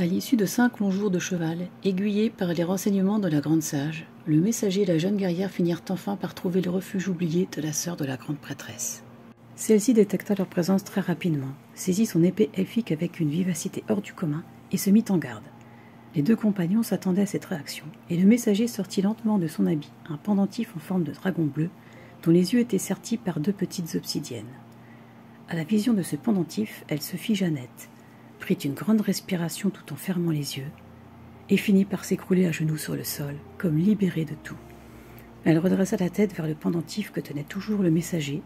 À l'issue de 5 longs jours de cheval, aiguillés par les renseignements de la grande sage, le messager et la jeune guerrière finirent enfin par trouver le refuge oublié de la sœur de la grande prêtresse. Celle-ci détecta leur présence très rapidement, saisit son épée elfique avec une vivacité hors du commun et se mit en garde. Les deux compagnons s'attendaient à cette réaction, et le messager sortit lentement de son habit un pendentif en forme de dragon bleu, dont les yeux étaient sertis par 2 petites obsidiennes. À la vision de ce pendentif, elle se figea net, prit une grande respiration tout en fermant les yeux, et finit par s'écrouler à genoux sur le sol, comme libérée de tout. Elle redressa la tête vers le pendentif que tenait toujours le messager,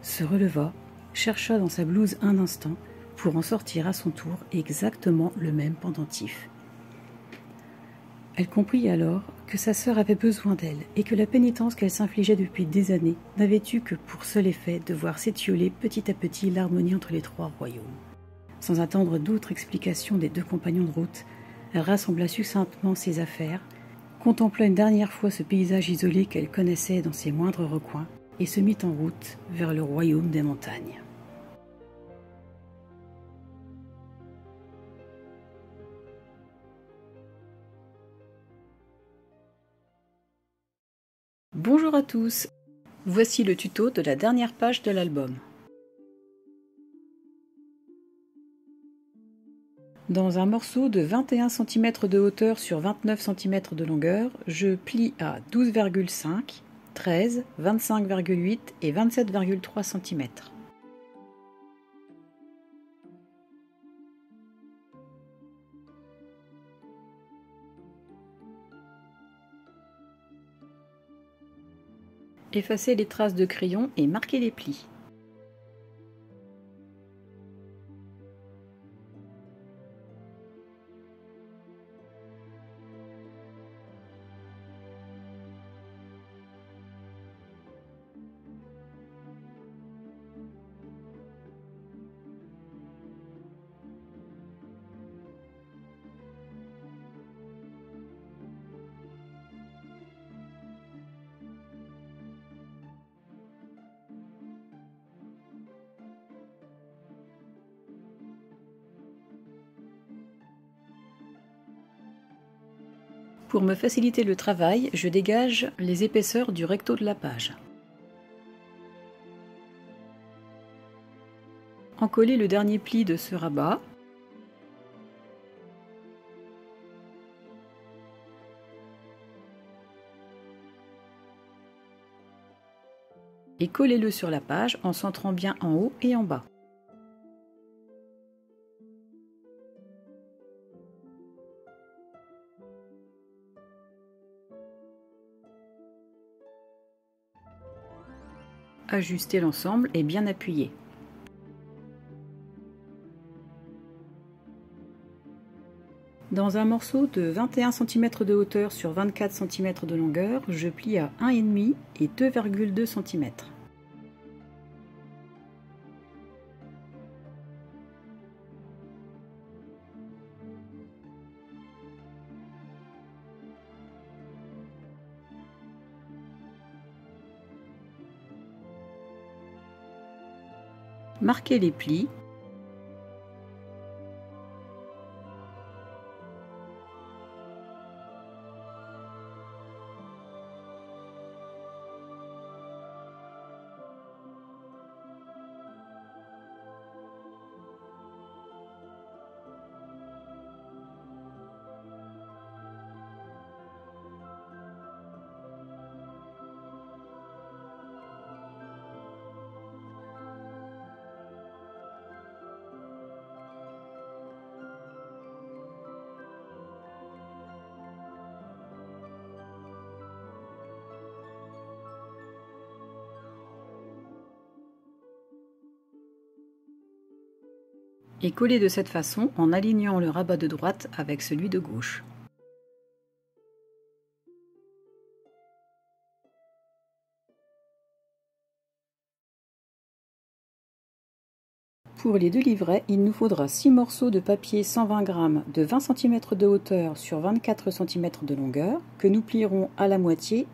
se releva, chercha dans sa blouse un instant, pour en sortir à son tour exactement le même pendentif. Elle comprit alors que sa sœur avait besoin d'elle et que la pénitence qu'elle s'infligeait depuis des années n'avait eu que pour seul effet de voir s'étioler petit à petit l'harmonie entre les 3 royaumes. Sans attendre d'autres explications des 2 compagnons de route, elle rassembla succinctement ses affaires, contempla une dernière fois ce paysage isolé qu'elle connaissait dans ses moindres recoins et se mit en route vers le royaume des montagnes. Bonjour à tous, voici le tuto de la dernière page de l'album. Dans un morceau de 21 cm de hauteur sur 29 cm de longueur, je plie à 12,5, 13, 25,8 et 27,3 cm. Effacez les traces de crayon et marquez les plis. Pour me faciliter le travail, je dégage les épaisseurs du recto de la page. Encollez le dernier pli de ce rabat. Et collez-le sur la page en centrant bien en haut et en bas. Ajustez l'ensemble et bien appuyez. Dans un morceau de 21 cm de hauteur sur 24 cm de longueur, je plie à 1,5 et 2,2 cm. Marquez les plis. Et collez de cette façon en alignant le rabat de droite avec celui de gauche. Pour les 2 livrets, il nous faudra 6 morceaux de papier 120 g de 20 cm de hauteur sur 24 cm de longueur que nous plierons à la moitié.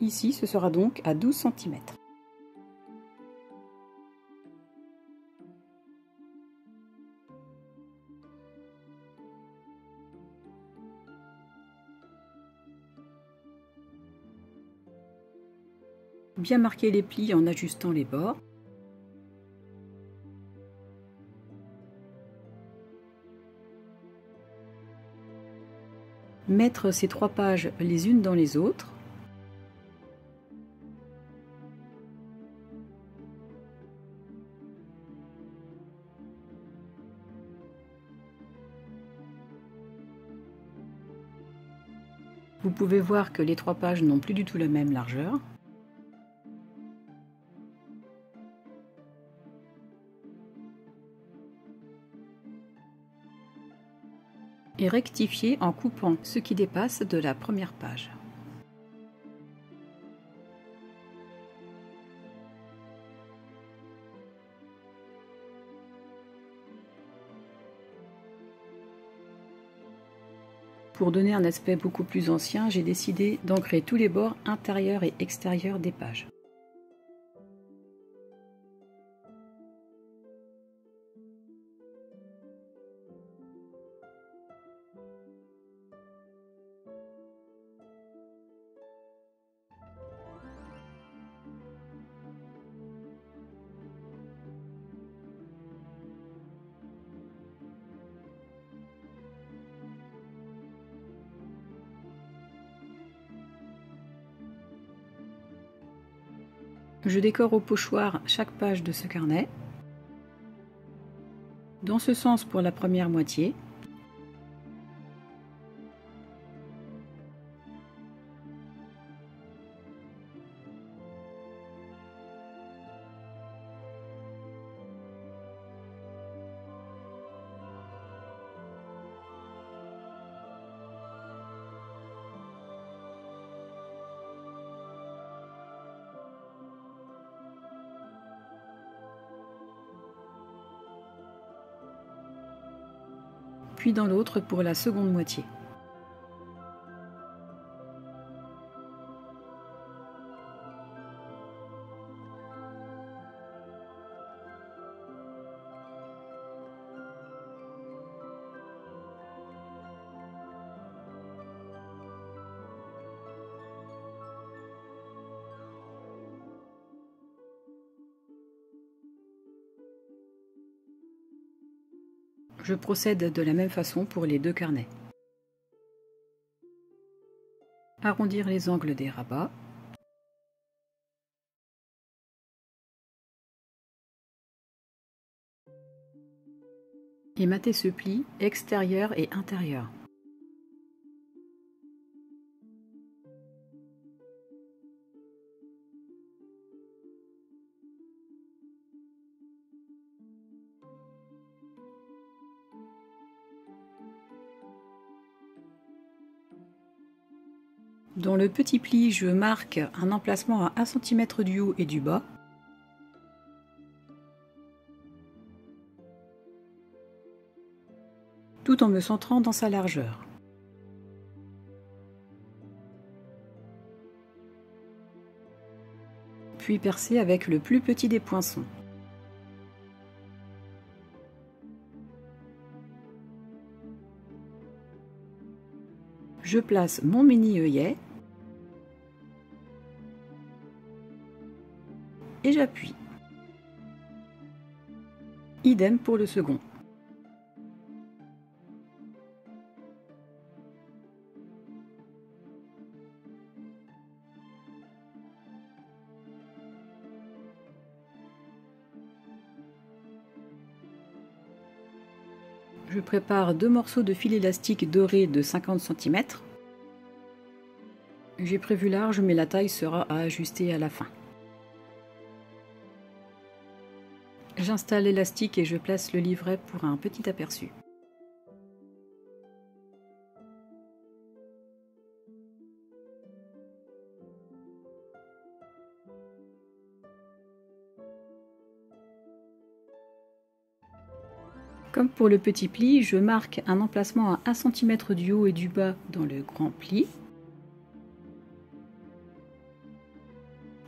Ici, ce sera donc à 12 cm. Bien marquer les plis en ajustant les bords. Mettre ces 3 pages les unes dans les autres. Vous pouvez voir que les 3 pages n'ont plus du tout la même largeur. Et rectifier en coupant ce qui dépasse de la première page. Pour donner un aspect beaucoup plus ancien, j'ai décidé d'ancrer tous les bords intérieurs et extérieurs des pages. Je décore au pochoir chaque page de ce carnet. Dans ce sens pour la première moitié. Puis dans l'autre pour la seconde moitié. Je procède de la même façon pour les 2 carnets. Arrondir les angles des rabats. Et mater ce pli extérieur et intérieur. Dans le petit pli, je marque un emplacement à 1 cm du haut et du bas. Tout en me centrant dans sa largeur. Puis percer avec le plus petit des poinçons. Je place mon mini œillet et j'appuie. Idem pour le second. Je prépare 2 morceaux de fil élastique doré de 50 cm. J'ai prévu large, mais la taille sera à ajuster à la fin. J'installe l'élastique et je place le livret pour un petit aperçu. Comme pour le petit pli, je marque un emplacement à 1 cm du haut et du bas dans le grand pli,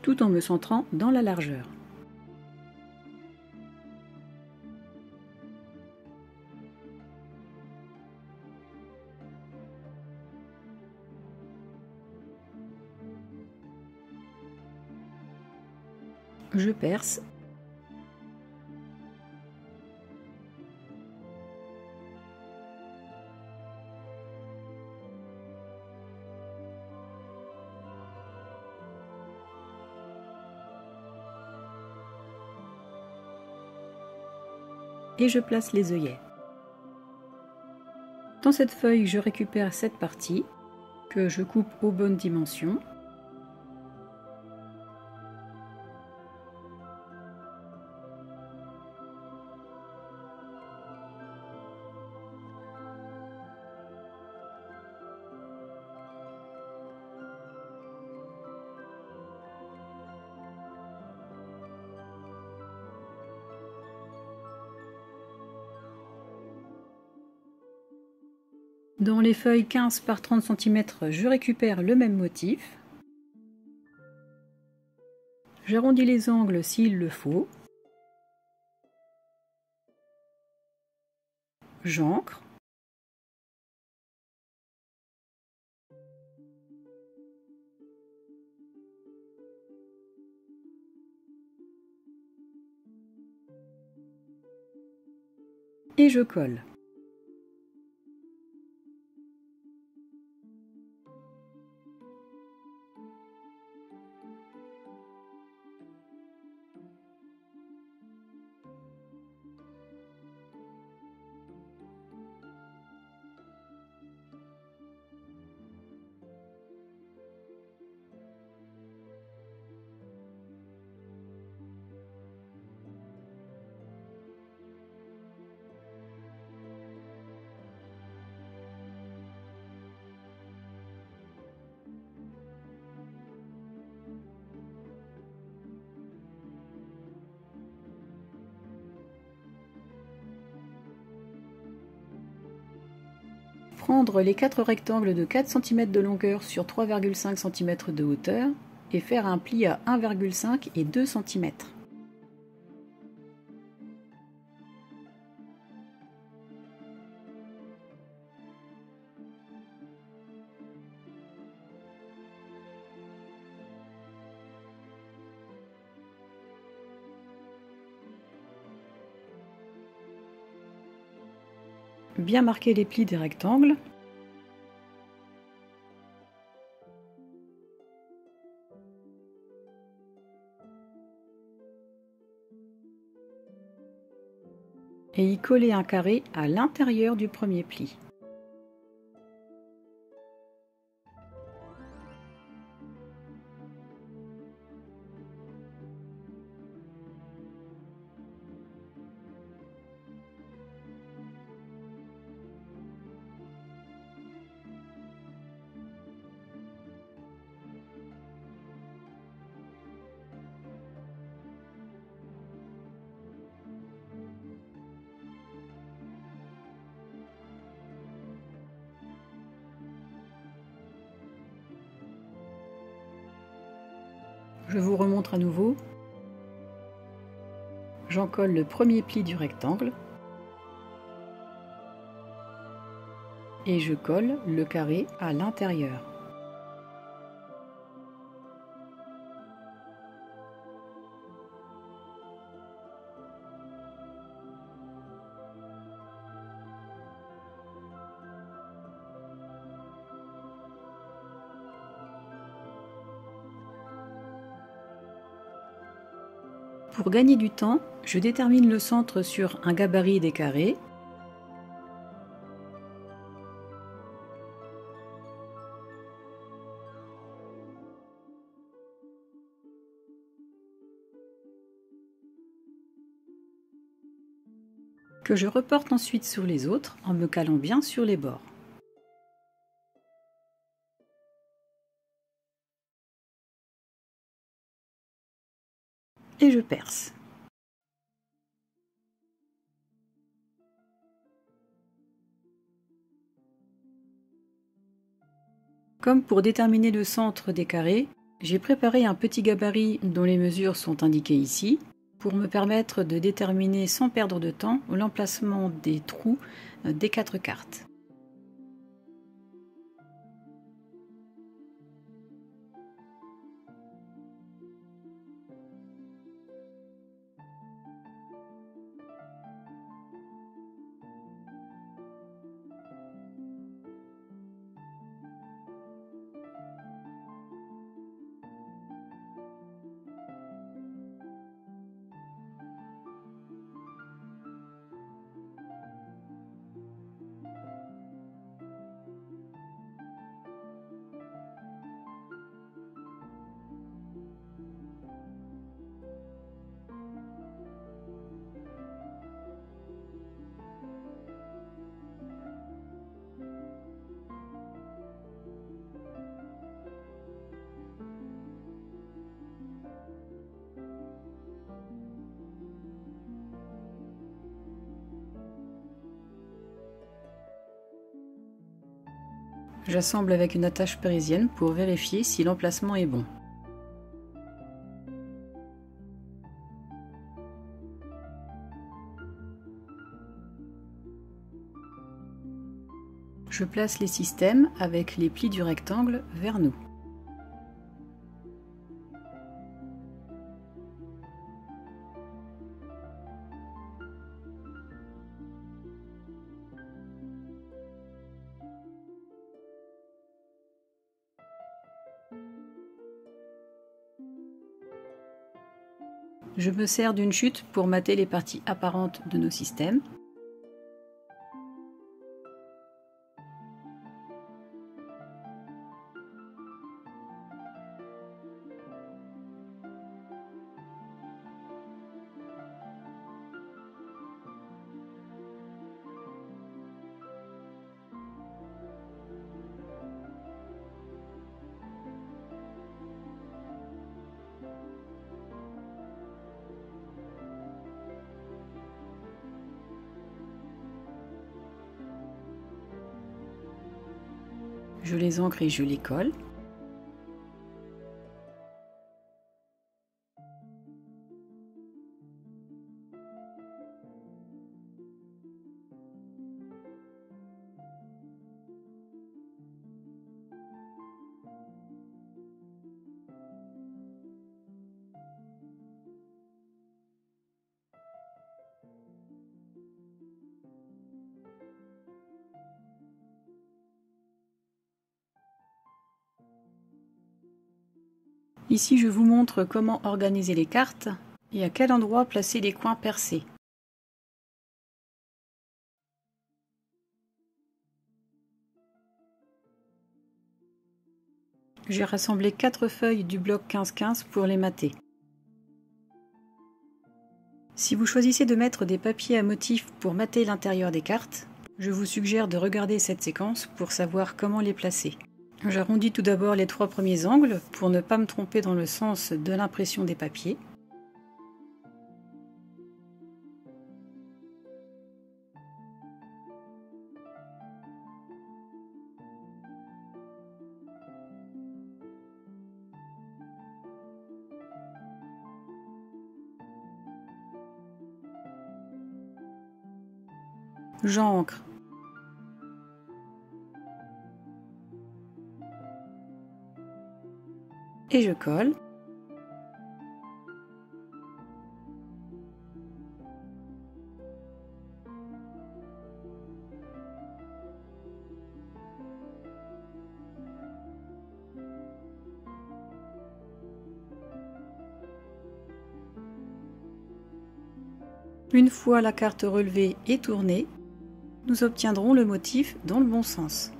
tout en me centrant dans la largeur. Je perce. Et je place les œillets. Dans cette feuille, je récupère cette partie que je coupe aux bonnes dimensions. Dans les feuilles 15 par 30 cm, je récupère le même motif. J'arrondis les angles s'il le faut. J'ancre. Et je colle. Prendre les 4 rectangles de 4 cm de longueur sur 3,5 cm de hauteur et faire un pli à 1,5 et 2 cm. Bien marquer les plis des rectangles. Et y coller un carré à l'intérieur du premier pli. Je vous remontre à nouveau. J'encolle le premier pli du rectangle et je colle le carré à l'intérieur. Pour gagner du temps, je détermine le centre sur un gabarit des carrés. Que je reporte ensuite sur les autres en me calant bien sur les bords. Et je perce. Comme pour déterminer le centre des carrés, j'ai préparé un petit gabarit dont les mesures sont indiquées ici, pour me permettre de déterminer sans perdre de temps l'emplacement des trous des 4 cartes. J'assemble avec une attache parisienne pour vérifier si l'emplacement est bon. Je place les systèmes avec les plis du rectangle vers nous. Je me sers d'une chute pour mater les parties apparentes de nos systèmes. Je les ancre et je les colle. Ici, je vous montre comment organiser les cartes et à quel endroit placer les coins percés. J'ai rassemblé 4 feuilles du bloc 15-15 pour les mater. Si vous choisissez de mettre des papiers à motifs pour mater l'intérieur des cartes, je vous suggère de regarder cette séquence pour savoir comment les placer. J'arrondis tout d'abord les 3 premiers angles pour ne pas me tromper dans le sens de l'impression des papiers. J'ancre. Et je colle. Une fois la carte relevée et tournée, nous obtiendrons le motif dans le bon sens.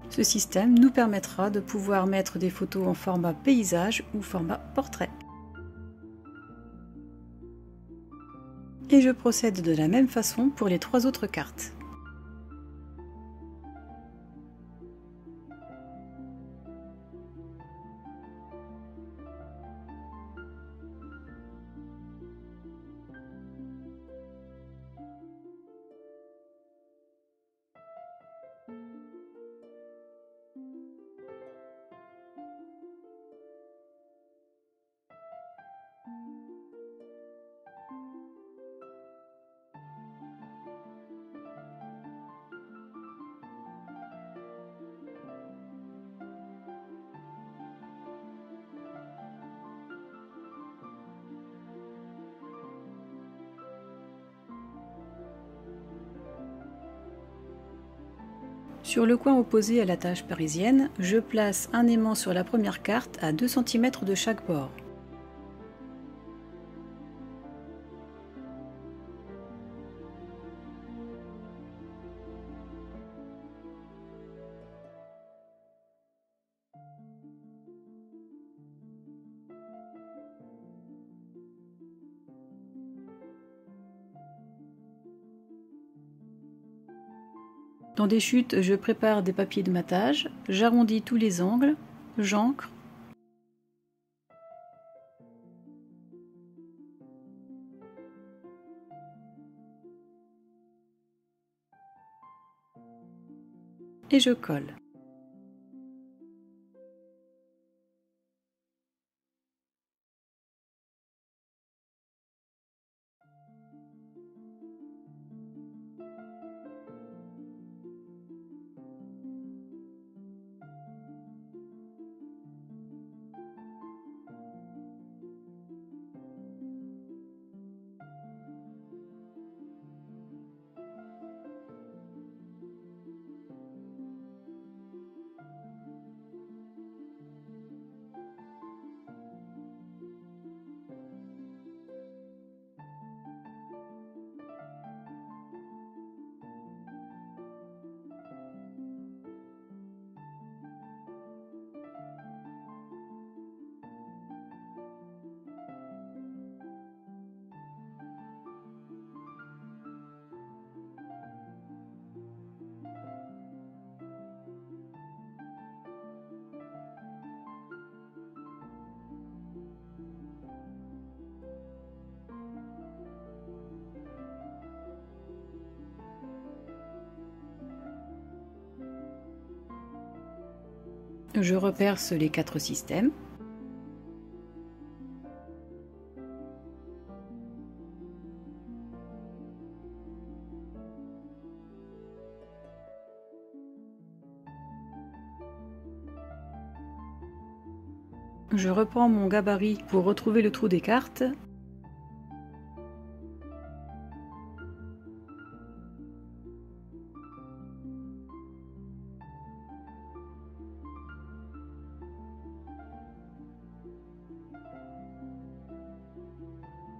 Ce système nous permettra de pouvoir mettre des photos en format paysage ou format portrait. Et je procède de la même façon pour les 3 autres cartes. Sur le coin opposé à la tâche parisienne, je place un aimant sur la première carte à 2 cm de chaque bord. Dans des chutes, je prépare des papiers de matage, j'arrondis tous les angles, j'ancre. et je colle. Je reperce les 4 systèmes. Je reprends mon gabarit pour retrouver le trou des cartes.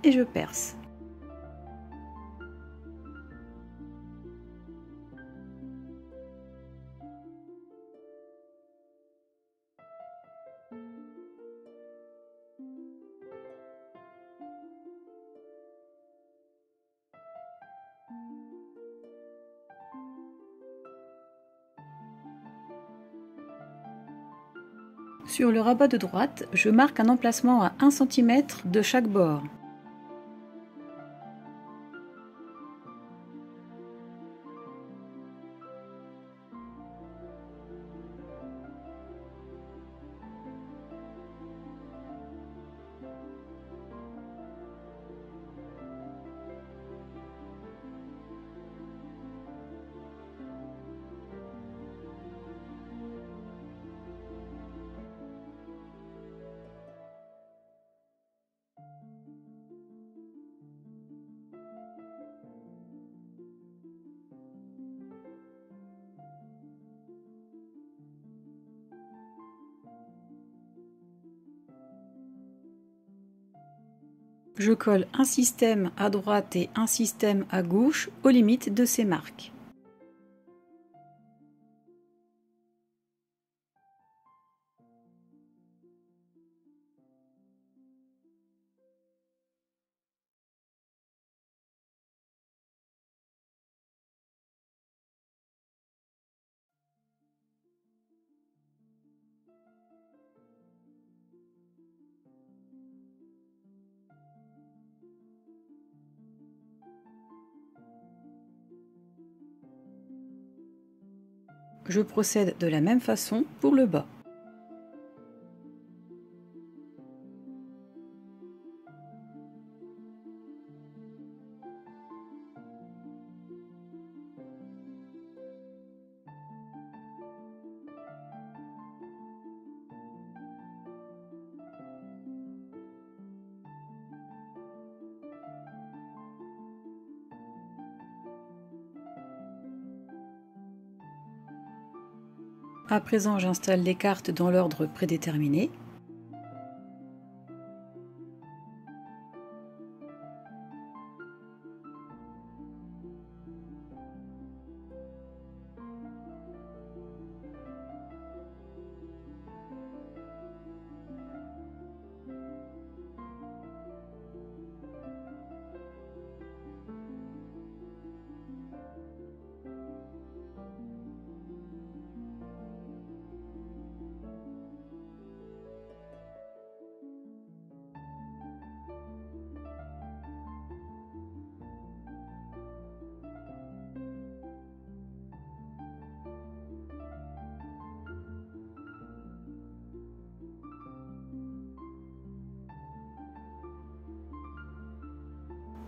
Et je perce. Sur le rabat de droite, je marque un emplacement à 1 cm de chaque bord. Je colle un système à droite et un système à gauche aux limites de ces marques. Je procède de la même façon pour le bas. À présent, j'installe les cartes dans l'ordre prédéterminé.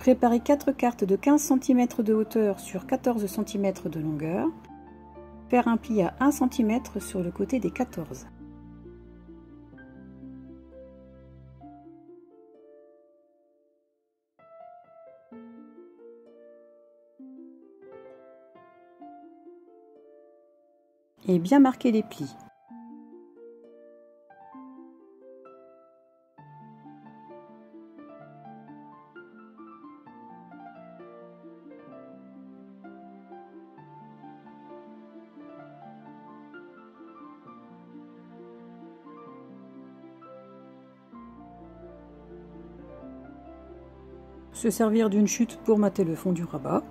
Préparez 4 cartes de 15 cm de hauteur sur 14 cm de longueur. Faire un pli à 1 cm sur le côté des 14. Et bien marquer les plis. Se servir d'une chute pour mater le fond du rabat.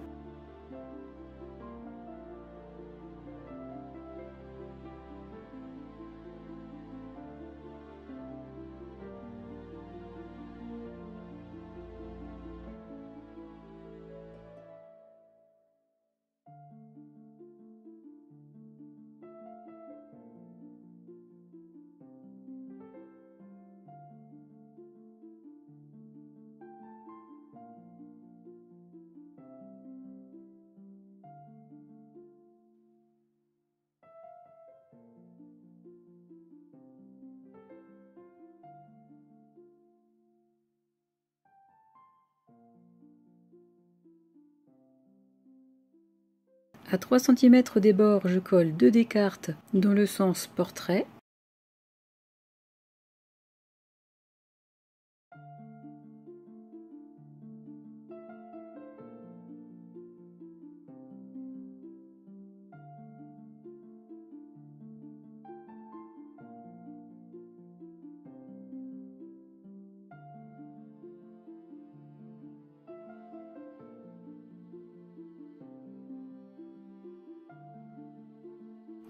À 3 cm des bords, je colle 2 des cartes dans le sens portrait.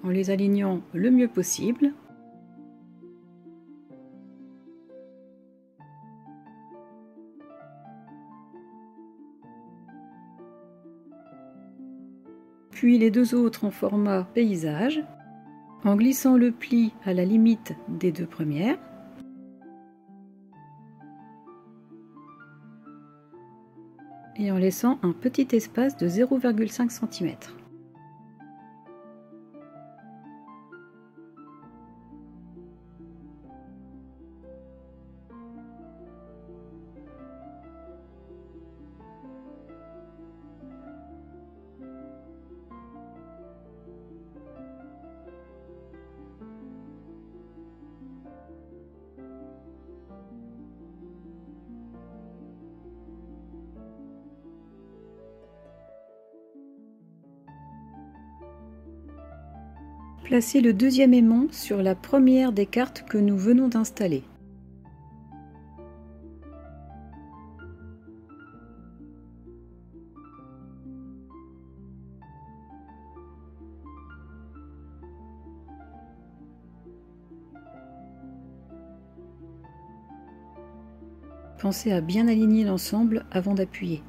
En les alignant le mieux possible. Puis les deux autres en format paysage, en glissant le pli à la limite des deux premières. Et en laissant un petit espace de 0,5 cm. Placez le deuxième aimant sur la première des cartes que nous venons d'installer. Pensez à bien aligner l'ensemble avant d'appuyer.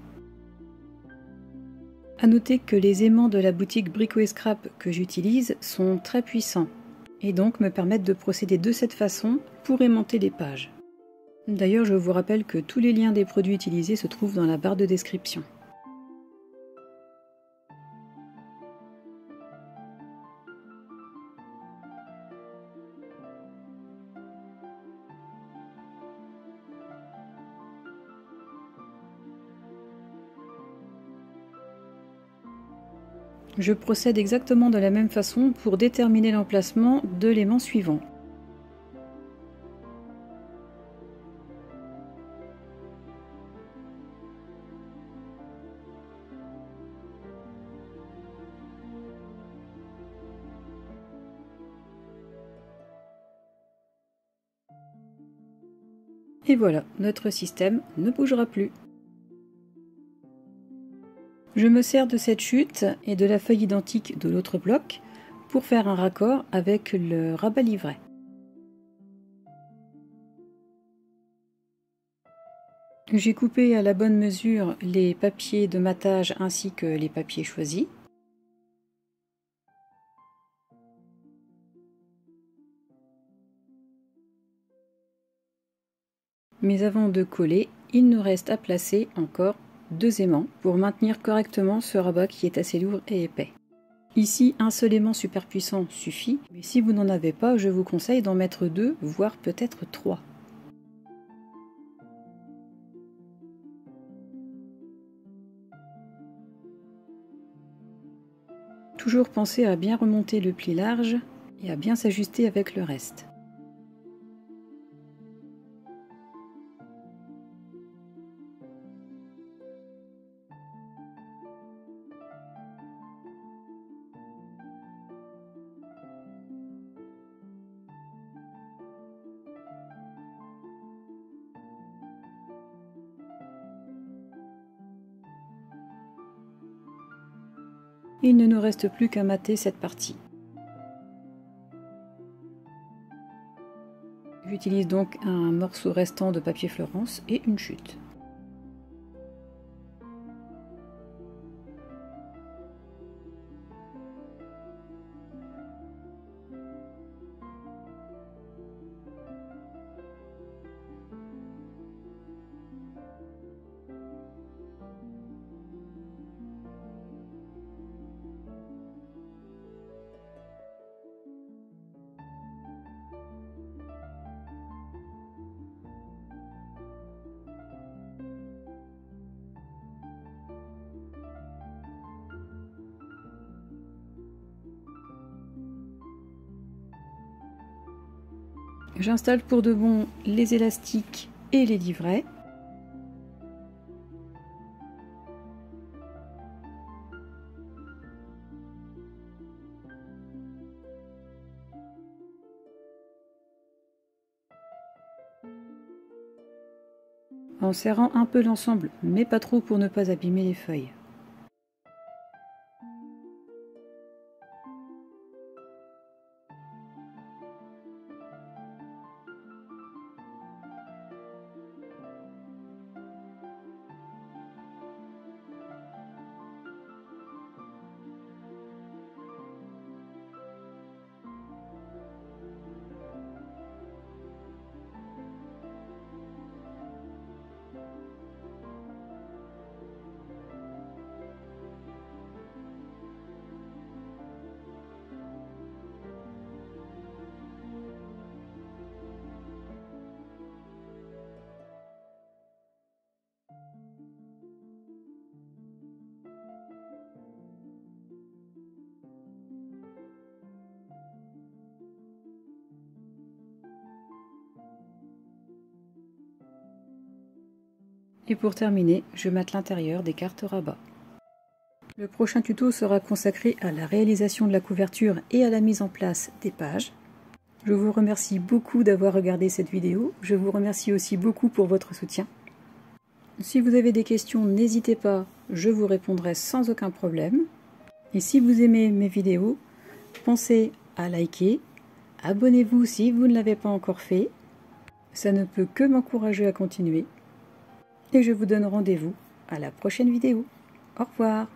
A noter que les aimants de la boutique Brico & Scrap que j'utilise sont très puissants et donc me permettent de procéder de cette façon pour aimanter les pages. D'ailleurs, je vous rappelle que tous les liens des produits utilisés se trouvent dans la barre de description. Je procède exactement de la même façon pour déterminer l'emplacement de l'aimant suivant. Et voilà, notre système ne bougera plus. Je me sers de cette chute et de la feuille identique de l'autre bloc pour faire un raccord avec le rabat livret. J'ai coupé à la bonne mesure les papiers de matage ainsi que les papiers choisis. Mais avant de coller, il nous reste à placer encore 2 aimants pour maintenir correctement ce rabat qui est assez lourd et épais. Ici, un seul aimant super puissant suffit, mais si vous n'en avez pas, je vous conseille d'en mettre 2, voire peut-être 3. Toujours penser à bien remonter le pli large et à bien s'ajuster avec le reste. Il ne nous reste plus qu'à mater cette partie. J'utilise donc un morceau restant de papier Florence et une chute. J'installe pour de bon les élastiques et les livrets. En serrant un peu l'ensemble, mais pas trop pour ne pas abîmer les feuilles. Et pour terminer, je mate l'intérieur des cartes rabat. Le prochain tuto sera consacré à la réalisation de la couverture et à la mise en place des pages. Je vous remercie beaucoup d'avoir regardé cette vidéo. Je vous remercie aussi beaucoup pour votre soutien. Si vous avez des questions, n'hésitez pas, je vous répondrai sans aucun problème. Et si vous aimez mes vidéos, pensez à liker, abonnez-vous si vous ne l'avez pas encore fait. Ça ne peut que m'encourager à continuer. Et je vous donne rendez-vous à la prochaine vidéo. Au revoir.